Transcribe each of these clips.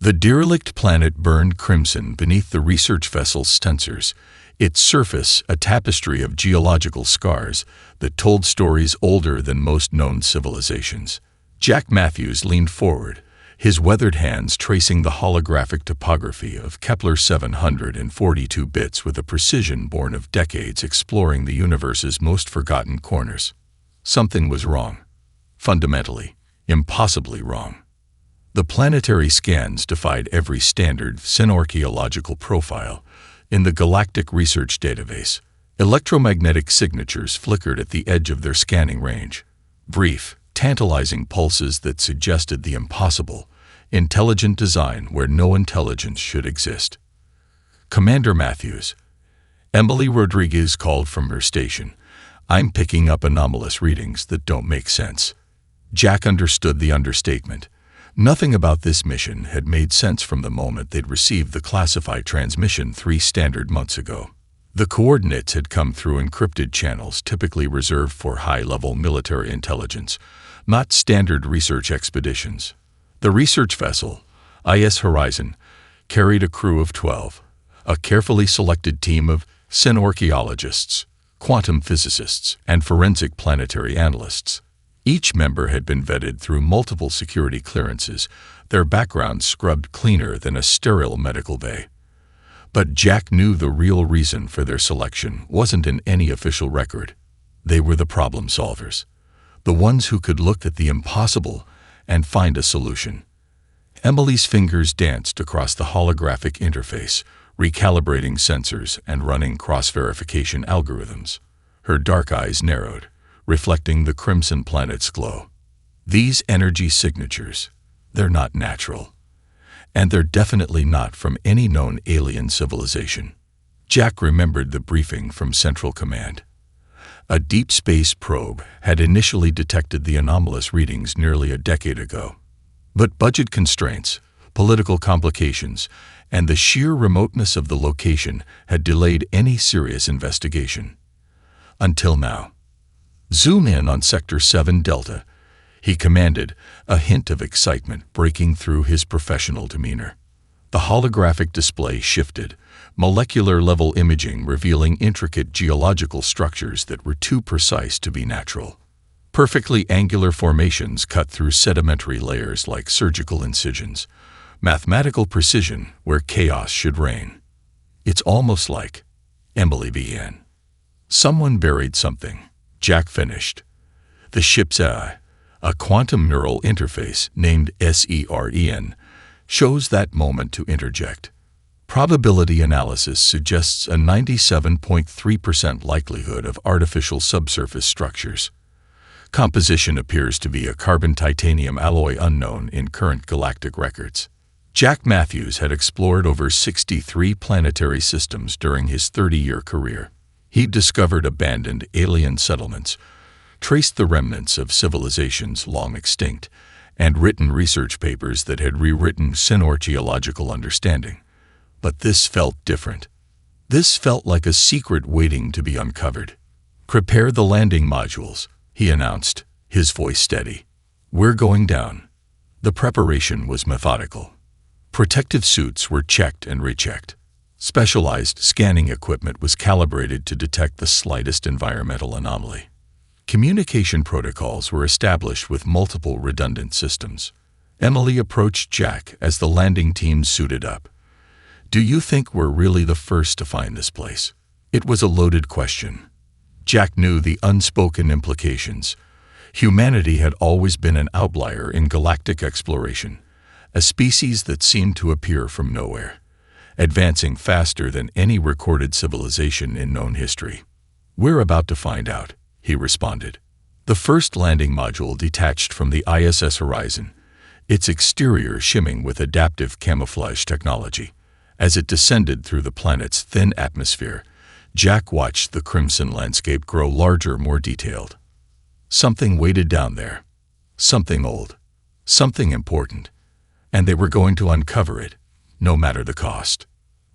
The derelict planet burned crimson beneath the research vessel's sensors, its surface a tapestry of geological scars that told stories older than most known civilizations. Jack Matthews leaned forward, his weathered hands tracing the holographic topography of Kepler 742 bits with a precision born of decades exploring the universe's most forgotten corners. Something was wrong. Fundamentally, impossibly wrong. The planetary scans defied every standard synorchaeological profile in the Galactic research database. Electromagnetic signatures flickered at the edge of their scanning range. Brief, tantalizing pulses that suggested the impossible, intelligent design where no intelligence should exist. Commander Matthews. Emily Rodriguez called from her station. I'm picking up anomalous readings that don't make sense. Jack understood the understatement. Nothing about this mission had made sense from the moment they'd received the classified transmission 3 standard months ago. The coordinates had come through encrypted channels typically reserved for high-level military intelligence, not standard research expeditions. The research vessel, IS Horizon, carried a crew of 12, a carefully selected team of synorchaeologists, quantum physicists, and forensic planetary analysts. Each member had been vetted through multiple security clearances, their backgrounds scrubbed cleaner than a sterile medical bay. But Jack knew the real reason for their selection wasn't in any official record. They were the problem solvers, the ones who could look at the impossible and find a solution. Emily's fingers danced across the holographic interface, recalibrating sensors and running cross-verification algorithms. Her dark eyes narrowed, reflecting the crimson planet's glow. These energy signatures, they're not natural. And they're definitely not from any known alien civilization. Jack remembered the briefing from Central Command. A deep space probe had initially detected the anomalous readings nearly a decade ago. But budget constraints, political complications, and the sheer remoteness of the location had delayed any serious investigation. Until now. Zoom in on Sector 7 Delta, he commanded, a hint of excitement breaking through his professional demeanor. The holographic display shifted, molecular-level imaging revealing intricate geological structures that were too precise to be natural. Perfectly angular formations cut through sedimentary layers like surgical incisions, mathematical precision where chaos should reign. It's almost like, Emily began. Someone buried something. Jack finished. The ship's AI, a quantum neural interface named SEREN, chose that moment to interject. Probability analysis suggests a 97.3% likelihood of artificial subsurface structures. Composition appears to be a carbon-titanium alloy unknown in current galactic records. Jack Matthews had explored over 63 planetary systems during his 30-year career. He'd discovered abandoned alien settlements, traced the remnants of civilizations long extinct, and written research papers that had rewritten synorchaeological understanding. But this felt different. This felt like a secret waiting to be uncovered. "Prepare the landing modules," he announced, his voice steady. "We're going down." The preparation was methodical. Protective suits were checked and rechecked. Specialized scanning equipment was calibrated to detect the slightest environmental anomaly. Communication protocols were established with multiple redundant systems. Emily approached Jack as the landing team suited up. "Do you think we're really the first to find this place?" It was a loaded question. Jack knew the unspoken implications. Humanity had always been an outlier in galactic exploration, a species that seemed to appear from nowhere, advancing faster than any recorded civilization in known history. "We're about to find out," he responded. The first landing module detached from the ISS Horizon, its exterior shimming with adaptive camouflage technology. As it descended through the planet's thin atmosphere, Jack watched the crimson landscape grow larger, more detailed. Something waited down there. Something old. Something important. And they were going to uncover it, no matter the cost.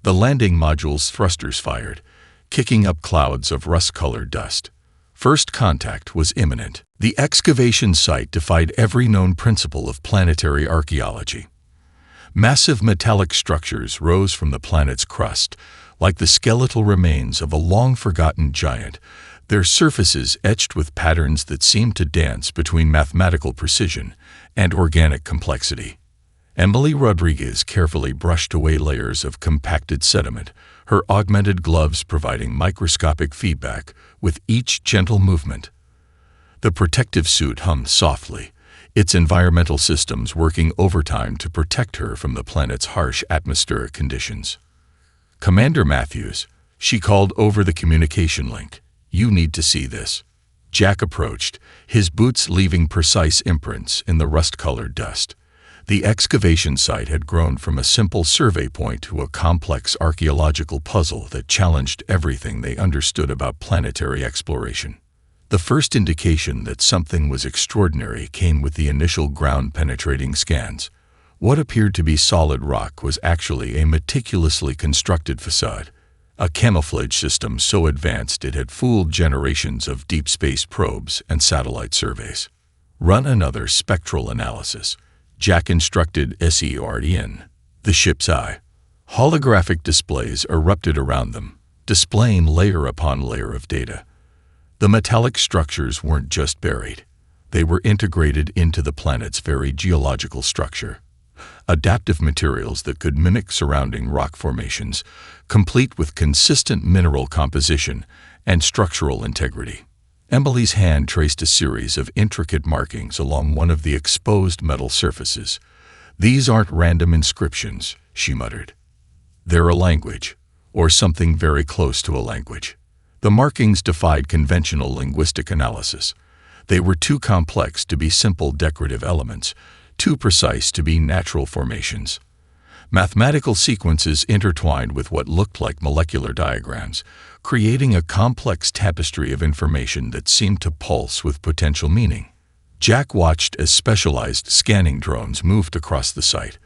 The landing module's thrusters fired, kicking up clouds of rust-colored dust. First contact was imminent. The excavation site defied every known principle of planetary archaeology. Massive metallic structures rose from the planet's crust, like the skeletal remains of a long-forgotten giant, their surfaces etched with patterns that seemed to dance between mathematical precision and organic complexity. Emily Rodriguez carefully brushed away layers of compacted sediment, her augmented gloves providing microscopic feedback with each gentle movement. The protective suit hummed softly, its environmental systems working overtime to protect her from the planet's harsh atmospheric conditions. "Commander Matthews," she called over the communication link. "You need to see this." Jack approached, his boots leaving precise imprints in the rust-colored dust. The excavation site had grown from a simple survey point to a complex archaeological puzzle that challenged everything they understood about planetary exploration. The first indication that something was extraordinary came with the initial ground-penetrating scans. What appeared to be solid rock was actually a meticulously constructed facade, a camouflage system so advanced it had fooled generations of deep space probes and satellite surveys. "Run another spectral analysis," Jack instructed SERN, the ship's eye. Holographic displays erupted around them, displaying layer upon layer of data. The metallic structures weren't just buried. They were integrated into the planet's very geological structure. Adaptive materials that could mimic surrounding rock formations, complete with consistent mineral composition and structural integrity. Emily's hand traced a series of intricate markings along one of the exposed metal surfaces. "These aren't random inscriptions," she muttered. "They're a language, or something very close to a language." The markings defied conventional linguistic analysis. They were too complex to be simple decorative elements, too precise to be natural formations. Mathematical sequences intertwined with what looked like molecular diagrams, creating a complex tapestry of information that seemed to pulse with potential meaning. Jack watched as specialized scanning drones moved across the site,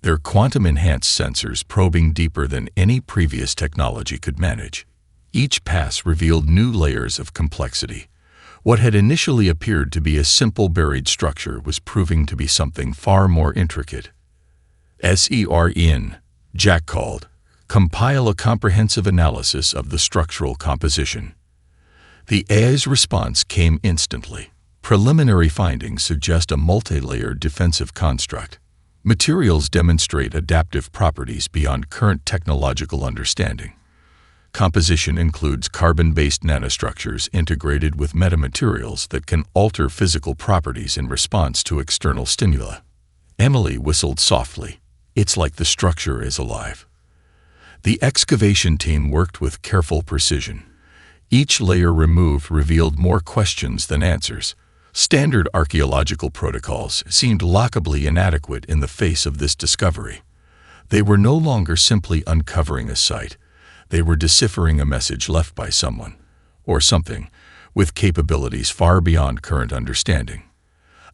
their quantum-enhanced sensors probing deeper than any previous technology could manage. Each pass revealed new layers of complexity. What had initially appeared to be a simple buried structure was proving to be something far more intricate. "SERN," Jack called. "Compile a comprehensive analysis of the structural composition." The AI's response came instantly. Preliminary findings suggest a multi-layered defensive construct. Materials demonstrate adaptive properties beyond current technological understanding. Composition includes carbon-based nanostructures integrated with metamaterials that can alter physical properties in response to external stimuli. Emily whistled softly. "It's like the structure is alive." The excavation team worked with careful precision. Each layer removed revealed more questions than answers. Standard archaeological protocols seemed laughably inadequate in the face of this discovery. They were no longer simply uncovering a site. They were deciphering a message left by someone, or something, with capabilities far beyond current understanding.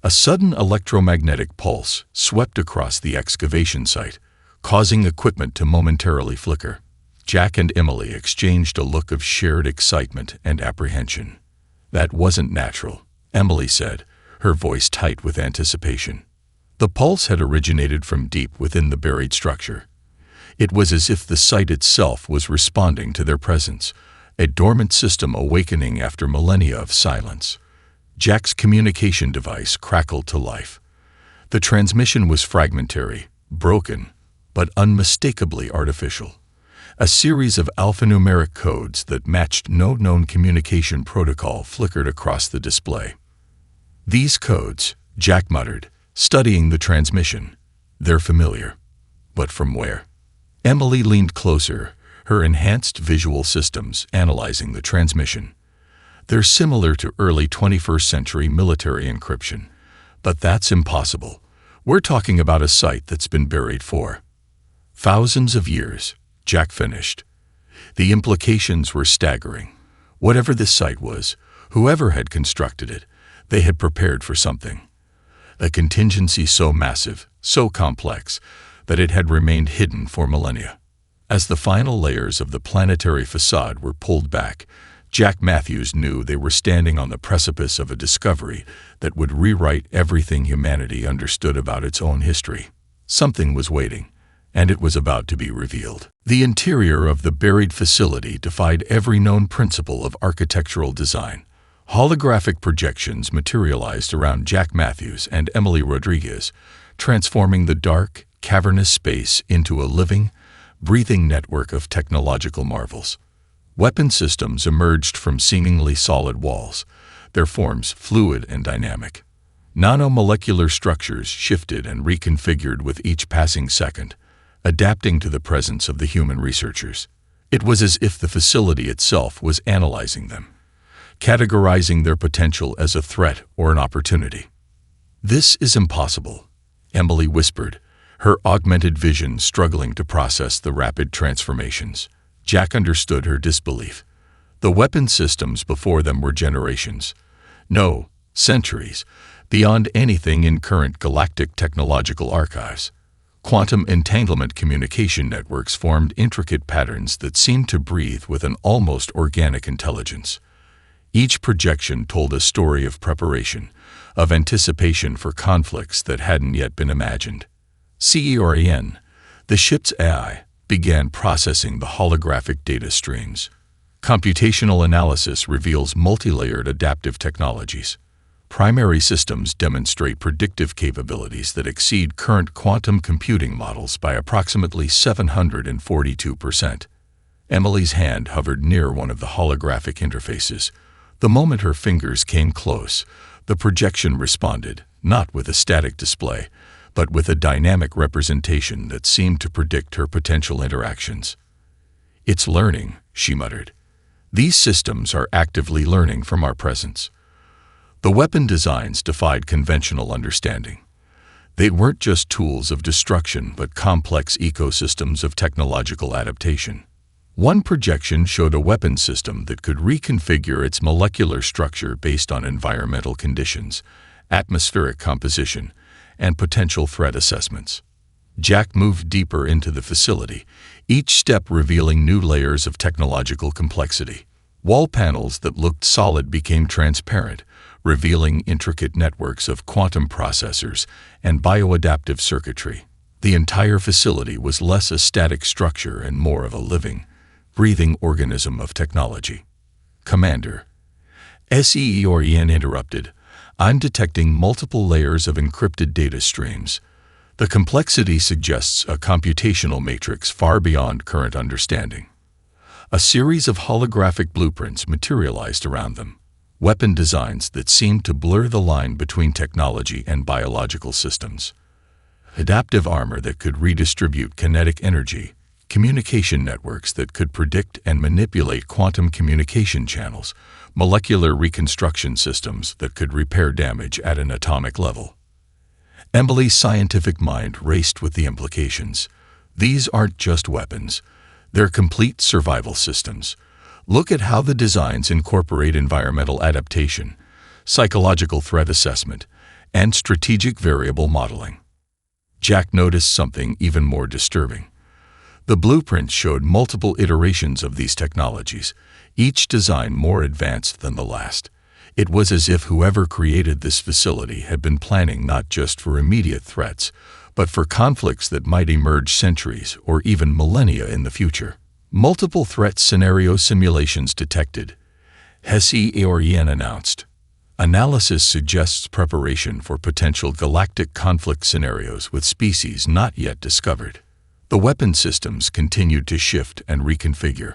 A sudden electromagnetic pulse swept across the excavation site, causing equipment to momentarily flicker. Jack and Emily exchanged a look of shared excitement and apprehension. "That wasn't natural," Emily said, her voice tight with anticipation. The pulse had originated from deep within the buried structure. It was as if the site itself was responding to their presence, a dormant system awakening after millennia of silence. Jack's communication device crackled to life. The transmission was fragmentary, broken, but unmistakably artificial. A series of alphanumeric codes that matched no known communication protocol flickered across the display. "These codes," Jack muttered, studying the transmission. "They're familiar. But from where?" Emily leaned closer, her enhanced visual systems analyzing the transmission. "They're similar to early 21st century military encryption. But that's impossible. We're talking about a site that's been buried for thousands of years," Jack finished. The implications were staggering. Whatever this site was, whoever had constructed it, they had prepared for something. A contingency so massive, so complex, that it had remained hidden for millennia. As the final layers of the planetary facade were pulled back, Jack Matthews knew they were standing on the precipice of a discovery that would rewrite everything humanity understood about its own history. Something was waiting, and it was about to be revealed. The interior of the buried facility defied every known principle of architectural design. Holographic projections materialized around Jack Matthews and Emily Rodriguez, transforming the dark, cavernous space into a living, breathing network of technological marvels. Weapon systems emerged from seemingly solid walls, their forms fluid and dynamic. Nanomolecular structures shifted and reconfigured with each passing second, adapting to the presence of the human researchers. It was as if the facility itself was analyzing them, categorizing their potential as a threat or an opportunity. "This is impossible," Emily whispered, her augmented vision struggling to process the rapid transformations. Jack understood her disbelief. The weapon systems before them were generations, no, centuries, beyond anything in current galactic technological archives. Quantum entanglement communication networks formed intricate patterns that seemed to breathe with an almost organic intelligence. Each projection told a story of preparation, of anticipation for conflicts that hadn't yet been imagined. CERN, the ship's AI, began processing the holographic data streams. Computational analysis reveals multi-layered adaptive technologies. Primary systems demonstrate predictive capabilities that exceed current quantum computing models by approximately 742%. Emily's hand hovered near one of the holographic interfaces. The moment her fingers came close, the projection responded, not with a static display, but with a dynamic representation that seemed to predict her potential interactions. "It's learning," she muttered. "These systems are actively learning from our presence." The weapon designs defied conventional understanding. They weren't just tools of destruction but complex ecosystems of technological adaptation. One projection showed a weapon system that could reconfigure its molecular structure based on environmental conditions, atmospheric composition, and potential threat assessments. Jack moved deeper into the facility, each step revealing new layers of technological complexity. Wall panels that looked solid became transparent, revealing intricate networks of quantum processors and bioadaptive circuitry. The entire facility was less a static structure and more of a living, breathing organism of technology. "Commander," SEERN interrupted, "I'm detecting multiple layers of encrypted data streams. The complexity suggests a computational matrix far beyond current understanding." A series of holographic blueprints materialized around them, weapon designs that seemed to blur the line between technology and biological systems. Adaptive armor that could redistribute kinetic energy, communication networks that could predict and manipulate quantum communication channels, molecular reconstruction systems that could repair damage at an atomic level. Emily's scientific mind raced with the implications. These aren't just weapons. They're complete survival systems. Look at how the designs incorporate environmental adaptation, psychological threat assessment, and strategic variable modeling. Jack noticed something even more disturbing. The blueprints showed multiple iterations of these technologies, each design more advanced than the last. It was as if whoever created this facility had been planning not just for immediate threats, but for conflicts that might emerge centuries or even millennia in the future. "Multiple threat scenario simulations detected," HFY announced. "Analysis suggests preparation for potential galactic conflict scenarios with species not yet discovered." The weapon systems continued to shift and reconfigure.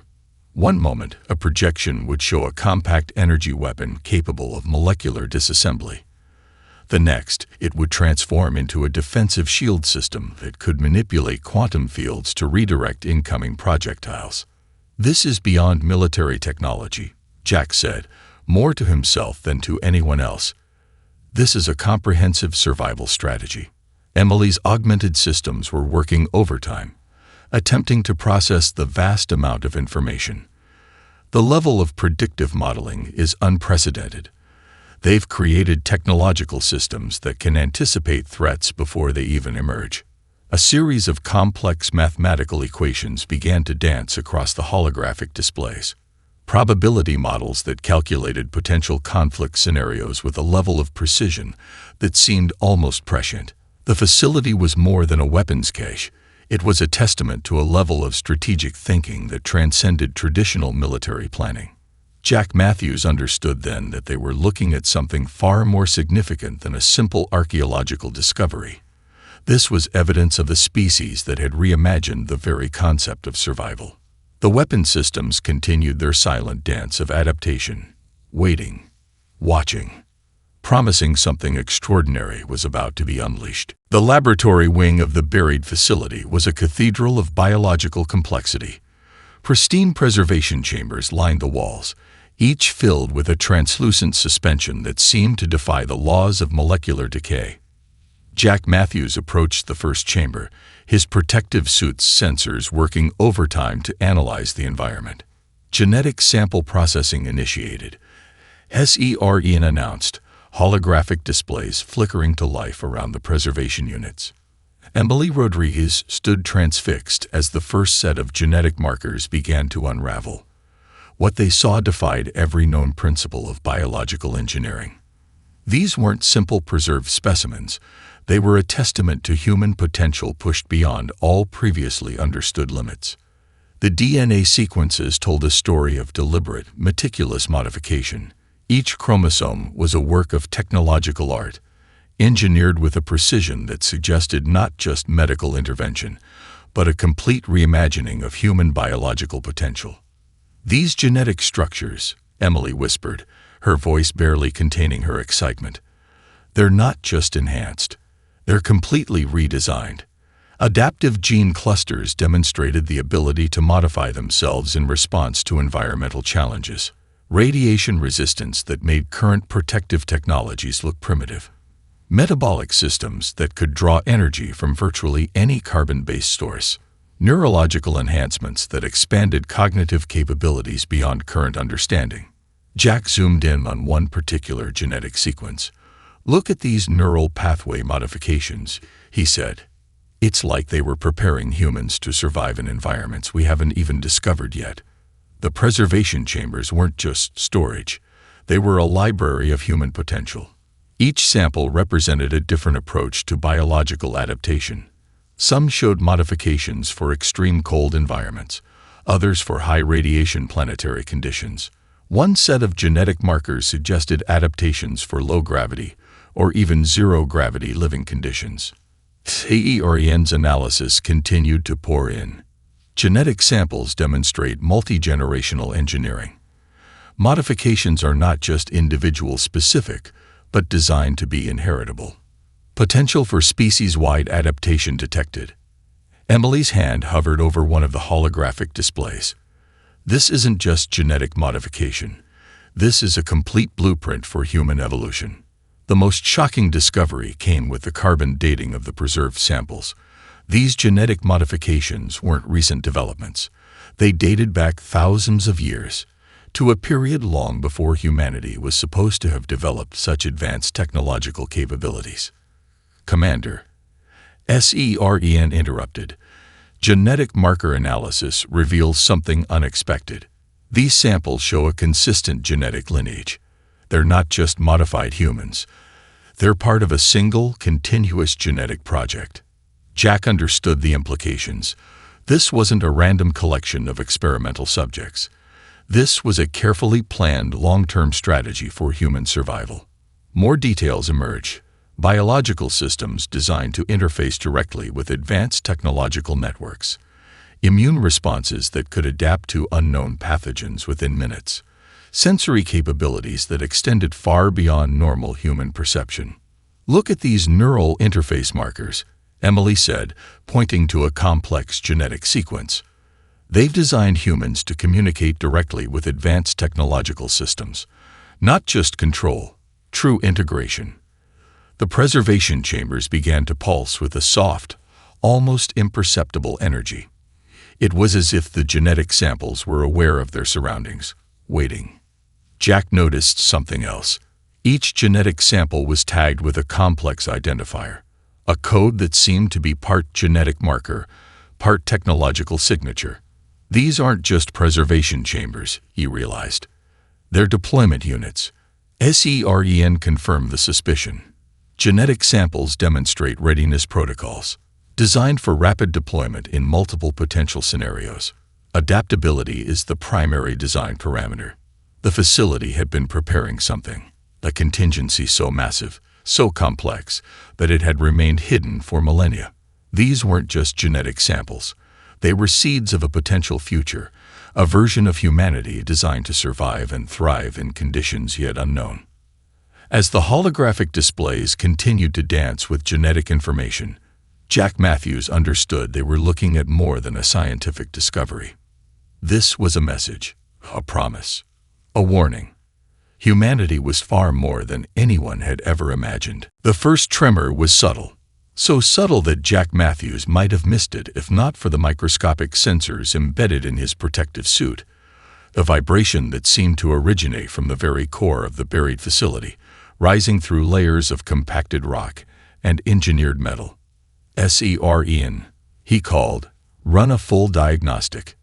One moment, a projection would show a compact energy weapon capable of molecular disassembly. The next, it would transform into a defensive shield system that could manipulate quantum fields to redirect incoming projectiles. "This is beyond military technology," Jack said, more to himself than to anyone else. "This is a comprehensive survival strategy." Emily's augmented systems were working overtime, attempting to process the vast amount of information. The level of predictive modeling is unprecedented. They've created technological systems that can anticipate threats before they even emerge. A series of complex mathematical equations began to dance across the holographic displays. Probability models that calculated potential conflict scenarios with a level of precision that seemed almost prescient. The facility was more than a weapons cache. It was a testament to a level of strategic thinking that transcended traditional military planning. Jack Matthews understood then that they were looking at something far more significant than a simple archaeological discovery. This was evidence of a species that had reimagined the very concept of survival. The weapon systems continued their silent dance of adaptation, waiting, watching, promising something extraordinary was about to be unleashed. The laboratory wing of the buried facility was a cathedral of biological complexity. Pristine preservation chambers lined the walls, each filled with a translucent suspension that seemed to defy the laws of molecular decay. Jack Matthews approached the first chamber, his protective suit's sensors working overtime to analyze the environment. Genetic sample processing initiated. SEREN announced, holographic displays flickering to life around the preservation units. Emily Rodriguez stood transfixed as the first set of genetic markers began to unravel. What they saw defied every known principle of biological engineering. These weren't simple preserved specimens. They were a testament to human potential pushed beyond all previously understood limits. The DNA sequences told a story of deliberate, meticulous modification. Each chromosome was a work of technological art, engineered with a precision that suggested not just medical intervention, but a complete reimagining of human biological potential. "These genetic structures," Emily whispered, her voice barely containing her excitement, "they're not just enhanced. They're completely redesigned." Adaptive gene clusters demonstrated the ability to modify themselves in response to environmental challenges. Radiation resistance that made current protective technologies look primitive. Metabolic systems that could draw energy from virtually any carbon-based source. Neurological enhancements that expanded cognitive capabilities beyond current understanding. Jack zoomed in on one particular genetic sequence. "Look at these neural pathway modifications," he said. "It's like they were preparing humans to survive in environments we haven't even discovered yet." The preservation chambers weren't just storage. They were a library of human potential. Each sample represented a different approach to biological adaptation. Some showed modifications for extreme cold environments, others for high radiation planetary conditions. One set of genetic markers suggested adaptations for low gravity or even zero gravity living conditions. SEREN's analysis continued to pour in. Genetic samples demonstrate multi-generational engineering. Modifications are not just individual-specific, but designed to be inheritable. Potential for species-wide adaptation detected. Emily's hand hovered over one of the holographic displays. "This isn't just genetic modification. This is a complete blueprint for human evolution." The most shocking discovery came with the carbon dating of the preserved samples. These genetic modifications weren't recent developments. They dated back thousands of years, to a period long before humanity was supposed to have developed such advanced technological capabilities. "Commander," SEREN interrupted, "genetic marker analysis reveals something unexpected. These samples show a consistent genetic lineage. They're not just modified humans. They're part of a single, continuous genetic project." Jack understood the implications. This wasn't a random collection of experimental subjects. This was a carefully planned long-term strategy for human survival. More details emerge. Biological systems designed to interface directly with advanced technological networks. Immune responses that could adapt to unknown pathogens within minutes. Sensory capabilities that extended far beyond normal human perception. "Look at these neural interface markers," Emily said, pointing to a complex genetic sequence. "They've designed humans to communicate directly with advanced technological systems. Not just control, true integration." The preservation chambers began to pulse with a soft, almost imperceptible energy. It was as if the genetic samples were aware of their surroundings, waiting. Jack noticed something else. Each genetic sample was tagged with a complex identifier. A code that seemed to be part genetic marker, part technological signature. These aren't just preservation chambers, he realized. They're deployment units. SEREN confirmed the suspicion. Genetic samples demonstrate readiness protocols, designed for rapid deployment in multiple potential scenarios. Adaptability is the primary design parameter. The facility had been preparing something, a contingency so massive, so complex, that it had remained hidden for millennia. These weren't just genetic samples. They were seeds of a potential future, a version of humanity designed to survive and thrive in conditions yet unknown. As the holographic displays continued to dance with genetic information, Jack Matthews understood they were looking at more than a scientific discovery. This was a message, a promise, a warning. Humanity was far more than anyone had ever imagined. The first tremor was subtle, so subtle that Jack Matthews might have missed it if not for the microscopic sensors embedded in his protective suit, a vibration that seemed to originate from the very core of the buried facility, rising through layers of compacted rock and engineered metal. SEREN, he called, run a full diagnostic.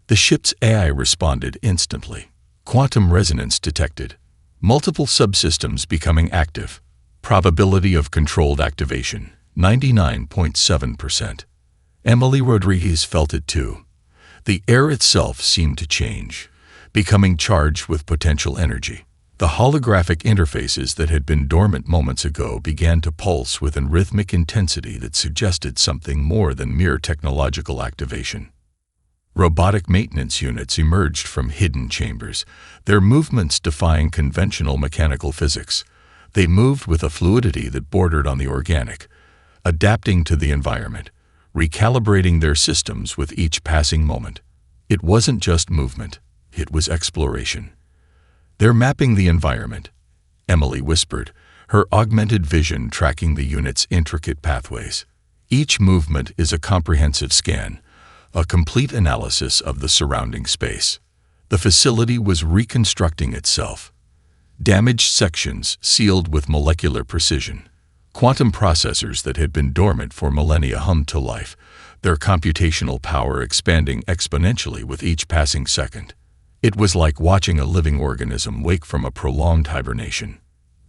The ship's AI responded instantly. Quantum resonance detected. Multiple subsystems becoming active. Probability of controlled activation, 99.7%. Emily Rodriguez felt it too. The air itself seemed to change, becoming charged with potential energy. The holographic interfaces that had been dormant moments ago began to pulse with a rhythmic intensity that suggested something more than mere technological activation. Robotic maintenance units emerged from hidden chambers, their movements defying conventional mechanical physics. They moved with a fluidity that bordered on the organic, adapting to the environment, recalibrating their systems with each passing moment. It wasn't just movement, it was exploration. "They're mapping the environment," Emily whispered, her augmented vision tracking the unit's intricate pathways. Each movement is a comprehensive scan, a complete analysis of the surrounding space. The facility was reconstructing itself. Damaged sections sealed with molecular precision. Quantum processors that had been dormant for millennia hummed to life, their computational power expanding exponentially with each passing second. It was like watching a living organism wake from a prolonged hibernation.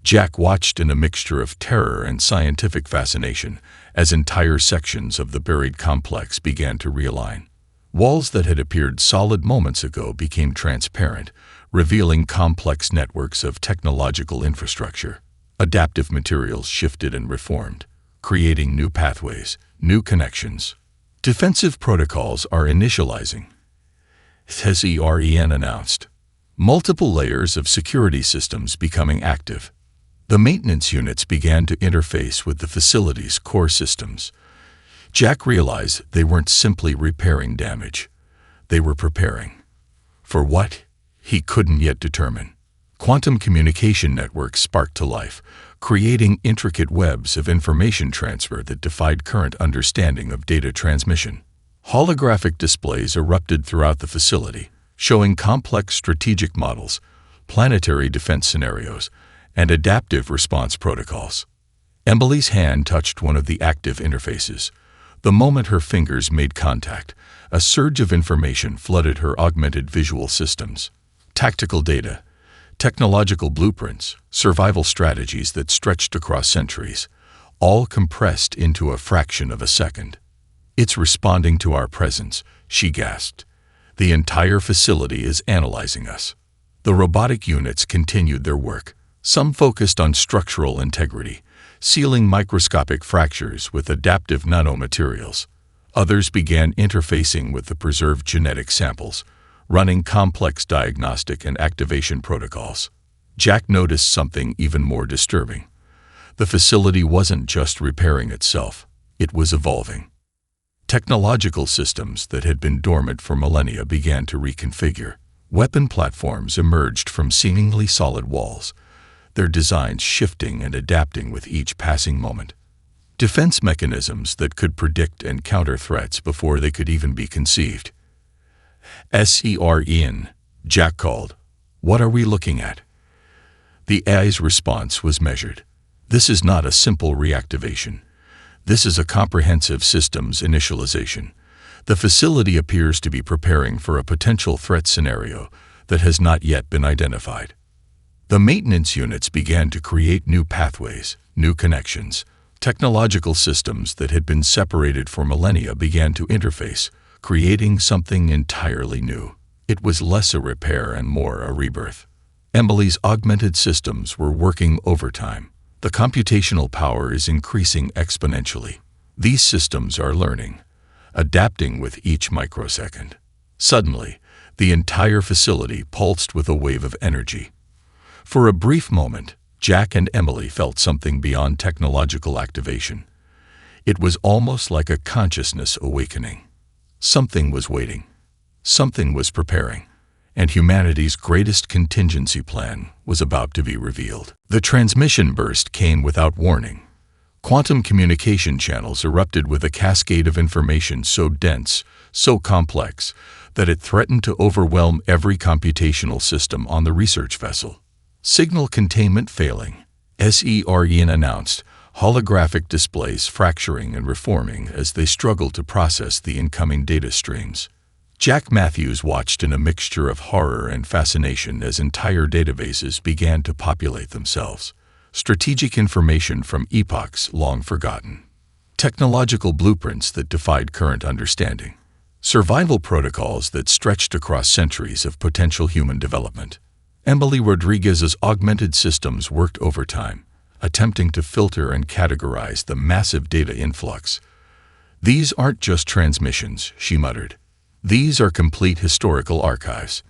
Jack watched in a mixture of terror and scientific fascination as entire sections of the buried complex began to realign. Walls that had appeared solid moments ago became transparent, revealing complex networks of technological infrastructure. Adaptive materials shifted and reformed, creating new pathways, new connections. Defensive protocols are initializing, SEREN announced. Multiple layers of security systems becoming active. The maintenance units began to interface with the facility's core systems. Jack realized they weren't simply repairing damage. They were preparing. For what? He couldn't yet determine. Quantum communication networks sparked to life, creating intricate webs of information transfer that defied current understanding of data transmission. Holographic displays erupted throughout the facility, showing complex strategic models, planetary defense scenarios, and adaptive response protocols. Emily's hand touched one of the active interfaces. The moment her fingers made contact, a surge of information flooded her augmented visual systems. Tactical data, technological blueprints, survival strategies that stretched across centuries, all compressed into a fraction of a second. "It's responding to our presence," she gasped. "The entire facility is analyzing us." The robotic units continued their work, some focused on structural integrity, sealing microscopic fractures with adaptive nanomaterials. Others began interfacing with the preserved genetic samples, running complex diagnostic and activation protocols. Jack noticed something even more disturbing. The facility wasn't just repairing itself, it was evolving. Technological systems that had been dormant for millennia began to reconfigure. Weapon platforms emerged from seemingly solid walls, their designs shifting and adapting with each passing moment. Defense mechanisms that could predict and counter threats before they could even be conceived. SEREN, Jack called. "What are we looking at?" The AI's response was measured. "This is not a simple reactivation. This is a comprehensive systems initialization. The facility appears to be preparing for a potential threat scenario that has not yet been identified." The maintenance units began to create new pathways, new connections. Technological systems that had been separated for millennia began to interface, creating something entirely new. It was less a repair and more a rebirth. Emily's augmented systems were working overtime. The computational power is increasing exponentially. These systems are learning, adapting with each microsecond. Suddenly, the entire facility pulsed with a wave of energy. For a brief moment, Jack and Emily felt something beyond technological activation. It was almost like a consciousness awakening. Something was waiting. Something was preparing. And humanity's greatest contingency plan was about to be revealed. The transmission burst came without warning. Quantum communication channels erupted with a cascade of information so dense, so complex, that it threatened to overwhelm every computational system on the research vessel. Signal containment failing, SEREN announced, holographic displays fracturing and reforming as they struggled to process the incoming data streams. Jack Matthews watched in a mixture of horror and fascination as entire databases began to populate themselves. Strategic information from epochs long forgotten. Technological blueprints that defied current understanding. Survival protocols that stretched across centuries of potential human development. Emily Rodriguez's augmented systems worked overtime, attempting to filter and categorize the massive data influx. "These aren't just transmissions," she muttered. "These are complete historical archives.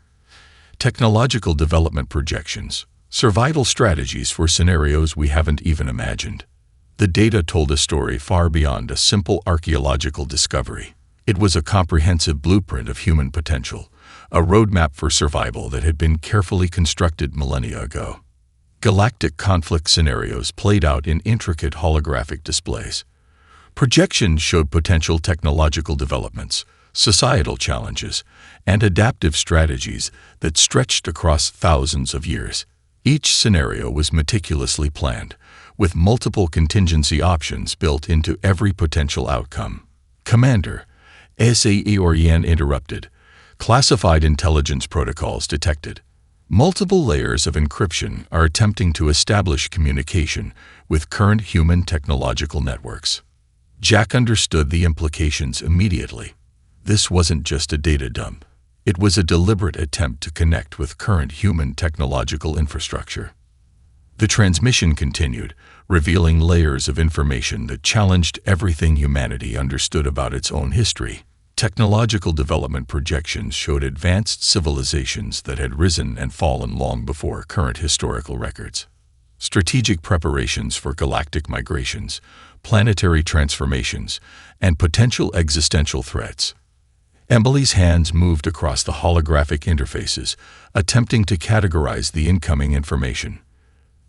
Technological development projections, survival strategies for scenarios we haven't even imagined." The data told a story far beyond a simple archaeological discovery. It was a comprehensive blueprint of human potential, a roadmap for survival that had been carefully constructed millennia ago. Galactic conflict scenarios played out in intricate holographic displays. Projections showed potential technological developments, societal challenges, and adaptive strategies that stretched across thousands of years. Each scenario was meticulously planned, with multiple contingency options built into every potential outcome. "Commander," SEREN interrupted. "Classified intelligence protocols detected. Multiple layers of encryption are attempting to establish communication with current human technological networks." Jack understood the implications immediately. This wasn't just a data dump. It was a deliberate attempt to connect with current human technological infrastructure. The transmission continued, revealing layers of information that challenged everything humanity understood about its own history. Technological development projections showed advanced civilizations that had risen and fallen long before current historical records. Strategic preparations for galactic migrations, planetary transformations, and potential existential threats. Emily's hands moved across the holographic interfaces, attempting to categorize the incoming information.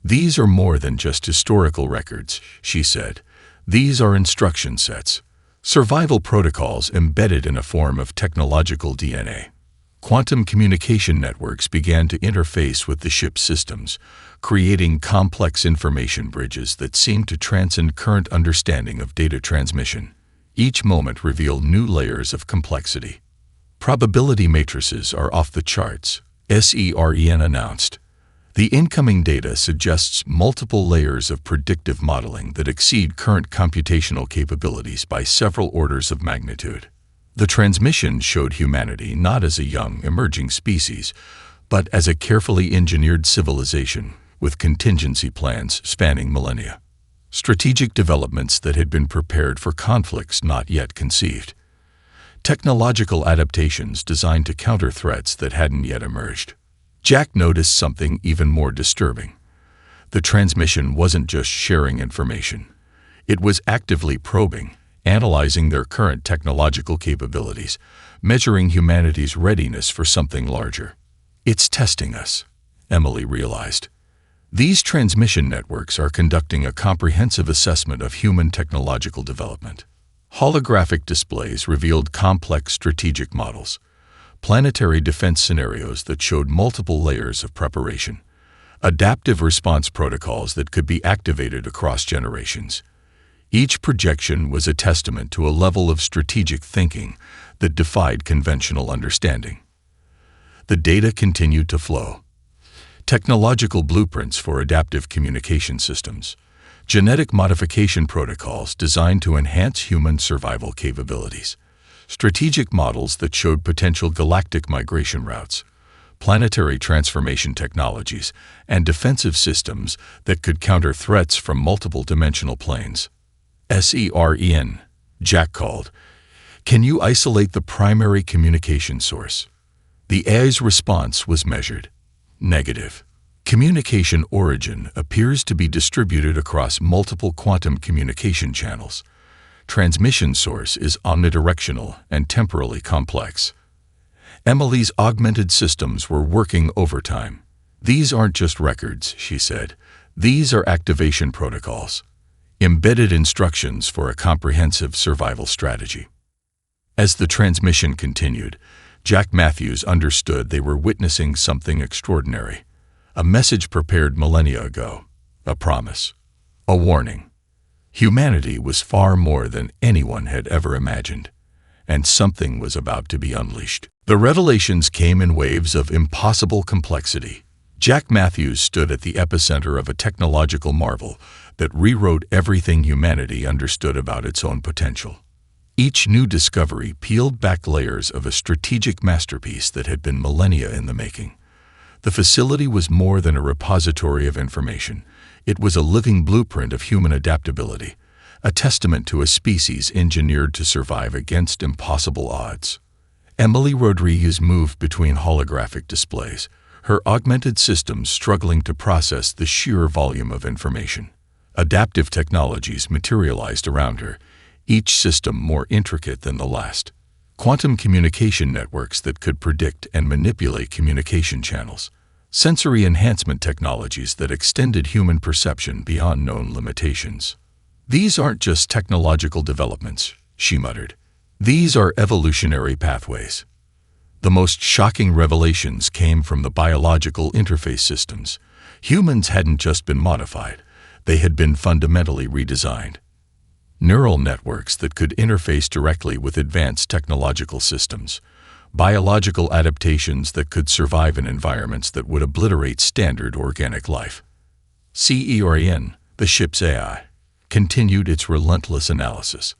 "These are more than just historical records," she said. "These are instruction sets. Survival protocols embedded in a form of technological DNA." Quantum communication networks began to interface with the ship's systems, creating complex information bridges that seemed to transcend current understanding of data transmission. Each moment revealed new layers of complexity. "Probability matrices are off the charts," SEREN announced. "The incoming data suggests multiple layers of predictive modeling that exceed current computational capabilities by several orders of magnitude." The transmission showed humanity not as a young, emerging species, but as a carefully engineered civilization with contingency plans spanning millennia. Strategic developments that had been prepared for conflicts not yet conceived. Technological adaptations designed to counter threats that hadn't yet emerged. Jack noticed something even more disturbing. The transmission wasn't just sharing information. It was actively probing, analyzing their current technological capabilities, measuring humanity's readiness for something larger. "It's testing us," Emily realized. These transmission networks are conducting a comprehensive assessment of human technological development. Holographic displays revealed complex strategic models, planetary defense scenarios that showed multiple layers of preparation, adaptive response protocols that could be activated across generations. Each projection was a testament to a level of strategic thinking that defied conventional understanding. The data continued to flow. technological blueprints for adaptive communication systems, genetic modification protocols designed to enhance human survival capabilities, strategic models that showed potential galactic migration routes, planetary transformation technologies, and defensive systems that could counter threats from multiple dimensional planes. SEREN, Jack called. Can you isolate the primary communication source? The AI's response was measured. Negative. Communication origin appears to be distributed across multiple quantum communication channels. Transmission source is omnidirectional and temporally complex. Emily's augmented systems were working overtime. These aren't just records, she said. These are activation protocols, embedded instructions for a comprehensive survival strategy. As the transmission continued, Jack Matthews understood they were witnessing something extraordinary. A message prepared millennia ago, a promise, a warning. Humanity was far more than anyone had ever imagined, and something was about to be unleashed. The revelations came in waves of impossible complexity. Jack Matthews stood at the epicenter of a technological marvel that rewrote everything humanity understood about its own potential. Each new discovery peeled back layers of a strategic masterpiece that had been millennia in the making. The facility was more than a repository of information. It was a living blueprint of human adaptability, a testament to a species engineered to survive against impossible odds. Emily Rodriguez moved between holographic displays, her augmented systems struggling to process the sheer volume of information. Adaptive technologies materialized around her, each system more intricate than the last. Quantum communication networks that could predict and manipulate communication channels. Sensory enhancement technologies that extended human perception beyond known limitations. These aren't just technological developments, she muttered. These are evolutionary pathways. The most shocking revelations came from the biological interface systems. Humans hadn't just been modified, they had been fundamentally redesigned. Neural networks that could interface directly with advanced technological systems. Biological adaptations that could survive in environments that would obliterate standard organic life. CERN, the ship's AI, continued its relentless analysis.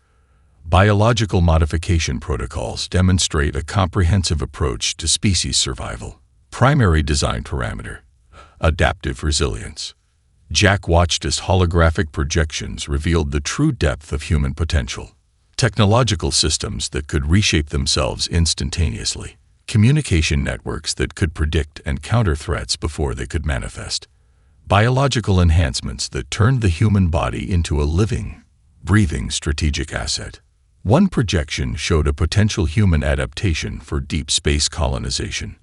Biological modification protocols demonstrate a comprehensive approach to species survival. Primary design parameter: adaptive resilience. Jack watched as holographic projections revealed the true depth of human potential. Technological systems that could reshape themselves instantaneously. Communication networks that could predict and counter threats before they could manifest. Biological enhancements that turned the human body into a living, breathing strategic asset. One projection showed a potential human adaptation for deep space colonization.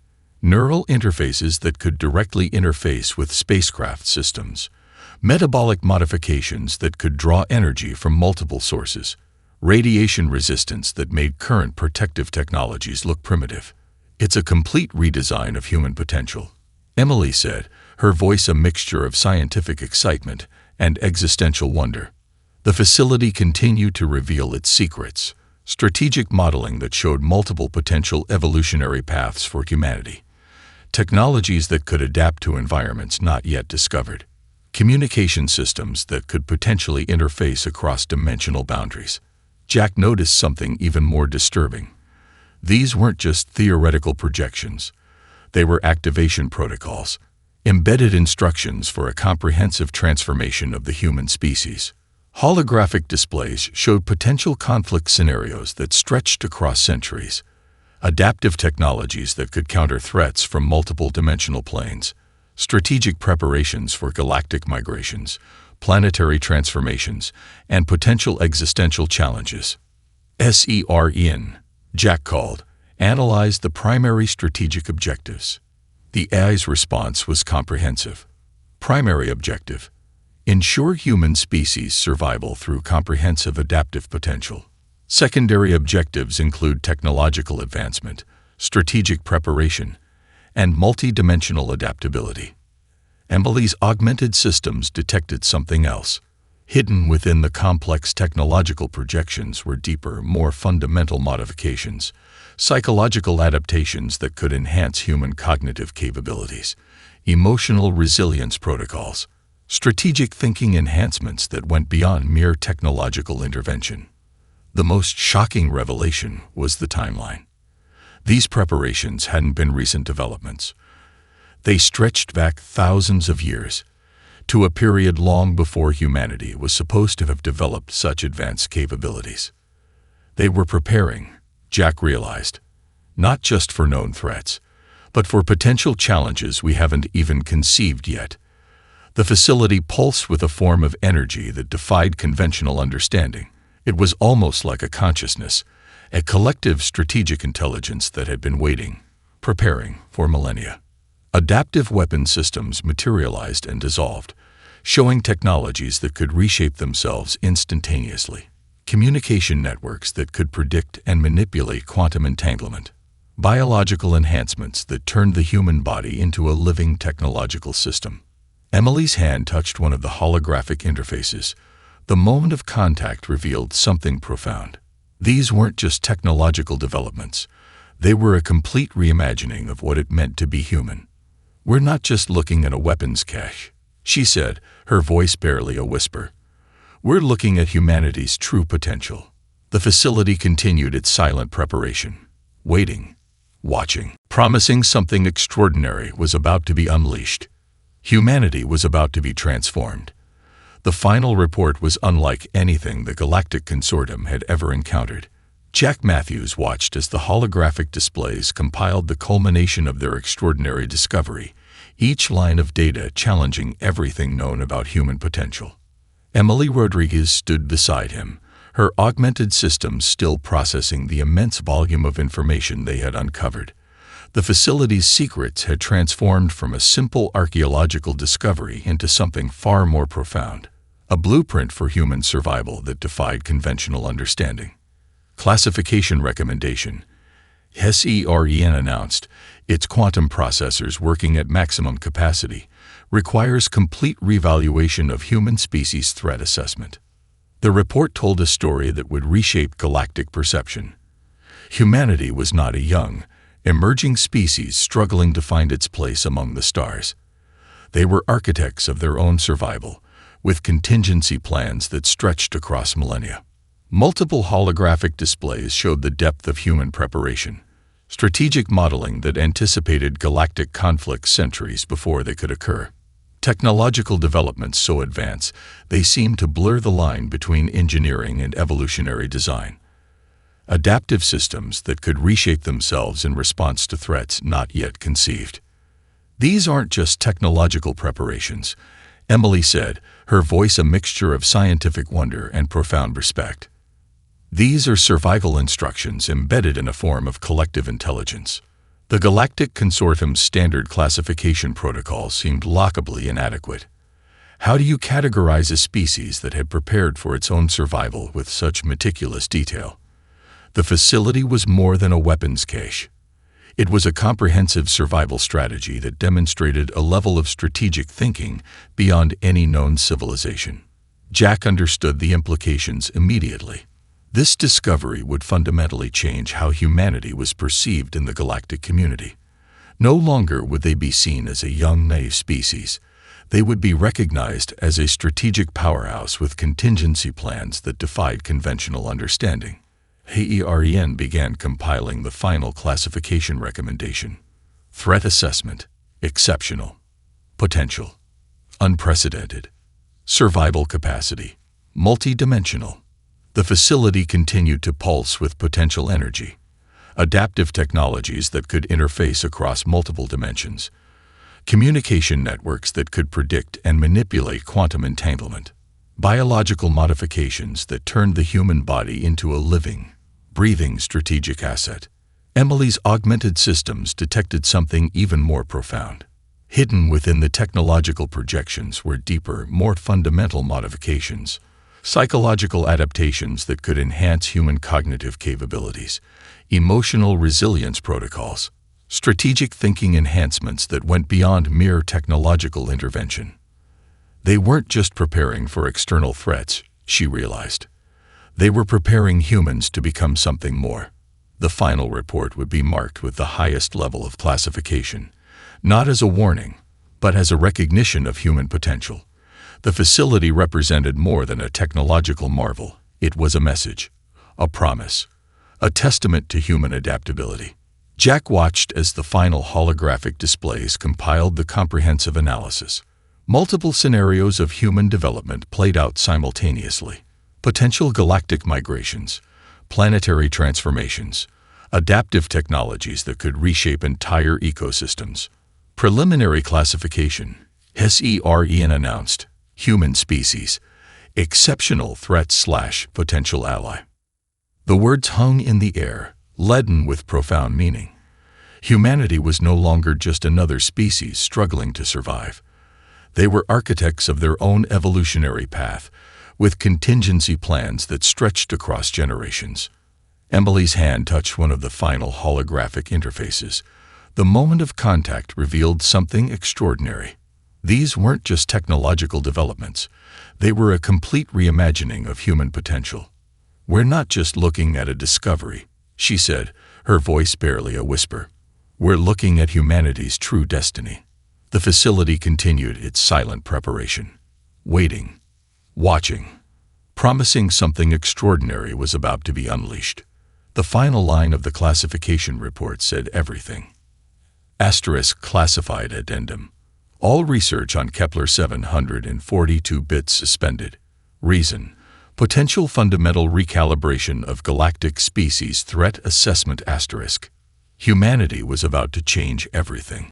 Neural interfaces that could directly interface with spacecraft systems. Metabolic modifications that could draw energy from multiple sources. Radiation resistance that made current protective technologies look primitive. It's a complete redesign of human potential, Emily said, her voice a mixture of scientific excitement and existential wonder. The facility continued to reveal its secrets, strategic modeling that showed multiple potential evolutionary paths for humanity, technologies that could adapt to environments not yet discovered, communication systems that could potentially interface across dimensional boundaries. Jack noticed something even more disturbing. These weren't just theoretical projections. They were activation protocols, embedded instructions for a comprehensive transformation of the human species. Holographic displays showed potential conflict scenarios that stretched across centuries, adaptive technologies that could counter threats from multiple dimensional planes, strategic preparations for galactic migrations, planetary transformations, and potential existential challenges. SERN, Jack called, analyzed the primary strategic objectives. The AI's response was comprehensive. Primary objective: ensure human species survival through comprehensive adaptive potential. Secondary objectives include technological advancement, strategic preparation, and multi-dimensional adaptability. Emily's augmented systems detected something else. Hidden within the complex technological projections were deeper, more fundamental modifications, psychological adaptations that could enhance human cognitive capabilities, emotional resilience protocols, strategic thinking enhancements that went beyond mere technological intervention. The most shocking revelation was the timeline. These preparations hadn't been recent developments. They stretched back thousands of years, to a period long before humanity was supposed to have developed such advanced capabilities. They were preparing, Jack realized, not just for known threats, but for potential challenges we haven't even conceived yet. The facility pulsed with a form of energy that defied conventional understanding. It was almost like a consciousness, a collective strategic intelligence that had been waiting, preparing for millennia. Adaptive weapon systems materialized and dissolved, showing technologies that could reshape themselves instantaneously. Communication networks that could predict and manipulate quantum entanglement. Biological enhancements that turned the human body into a living technological system. Emily's hand touched one of the holographic interfaces. The moment of contact revealed something profound. These weren't just technological developments. They were a complete reimagining of what it meant to be human. "We're not just looking at a weapons cache," she said, her voice barely a whisper. "We're looking at humanity's true potential." The facility continued its silent preparation, waiting, watching, promising something extraordinary was about to be unleashed. Humanity was about to be transformed. The final report was unlike anything the Galactic Consortium had ever encountered. Jack Matthews watched as the holographic displays compiled the culmination of their extraordinary discovery, each line of data challenging everything known about human potential. Emily Rodriguez stood beside him, her augmented systems still processing the immense volume of information they had uncovered. The facility's secrets had transformed from a simple archaeological discovery into something far more profound, a blueprint for human survival that defied conventional understanding. Classification recommendation. HFY announced, its quantum processors working at maximum capacity, requires complete revaluation of human species threat assessment. The report told a story that would reshape galactic perception. Humanity was not a young, emerging species struggling to find its place among the stars. They were architects of their own survival, with contingency plans that stretched across millennia. Multiple holographic displays showed the depth of human preparation, strategic modeling that anticipated galactic conflicts centuries before they could occur. Technological developments so advanced, they seemed to blur the line between engineering and evolutionary design. Adaptive systems that could reshape themselves in response to threats not yet conceived. "These aren't just technological preparations," Emily said, her voice a mixture of scientific wonder and profound respect. "These are survival instructions embedded in a form of collective intelligence." The Galactic Consortium's standard classification protocol seemed laughably inadequate. How do you categorize a species that had prepared for its own survival with such meticulous detail? The facility was more than a weapons cache. It was a comprehensive survival strategy that demonstrated a level of strategic thinking beyond any known civilization. Jack understood the implications immediately. This discovery would fundamentally change how humanity was perceived in the galactic community. No longer would they be seen as a young, naive species. They would be recognized as a strategic powerhouse with contingency plans that defied conventional understanding. HFY began compiling the final classification recommendation. Threat assessment: exceptional. Potential: unprecedented. Survival capacity: multi-dimensional. The facility continued to pulse with potential energy. Adaptive technologies that could interface across multiple dimensions. Communication networks that could predict and manipulate quantum entanglement. Biological modifications that turned the human body into a living, breathing strategic asset. Emily's augmented systems detected something even more profound. Hidden within the technological projections were deeper, more fundamental modifications. Psychological adaptations that could enhance human cognitive capabilities. Emotional resilience protocols. Strategic thinking enhancements that went beyond mere technological intervention. They weren't just preparing for external threats, she realized. They were preparing humans to become something more. The final report would be marked with the highest level of classification, not as a warning, but as a recognition of human potential. The facility represented more than a technological marvel. It was a message, a promise, a testament to human adaptability. Jack watched as the final holographic displays compiled the comprehensive analysis. Multiple scenarios of human development played out simultaneously. Potential galactic migrations, planetary transformations, adaptive technologies that could reshape entire ecosystems. Preliminary classification. HFY announced. Human species. Exceptional threat/potential ally. The words hung in the air, leaden with profound meaning. Humanity was no longer just another species struggling to survive. They were architects of their own evolutionary path, with contingency plans that stretched across generations. Emily's hand touched one of the final holographic interfaces. The moment of contact revealed something extraordinary. These weren't just technological developments. They were a complete reimagining of human potential. "We're not just looking at a discovery," she said, her voice barely a whisper. "We're looking at humanity's true destiny." The facility continued its silent preparation, waiting, watching, promising something extraordinary was about to be unleashed. The final line of the classification report said everything. Asterisk classified addendum. All research on Kepler 742 bits suspended. Reason: potential fundamental recalibration of galactic species threat assessment. Asterisk. Humanity was about to change everything.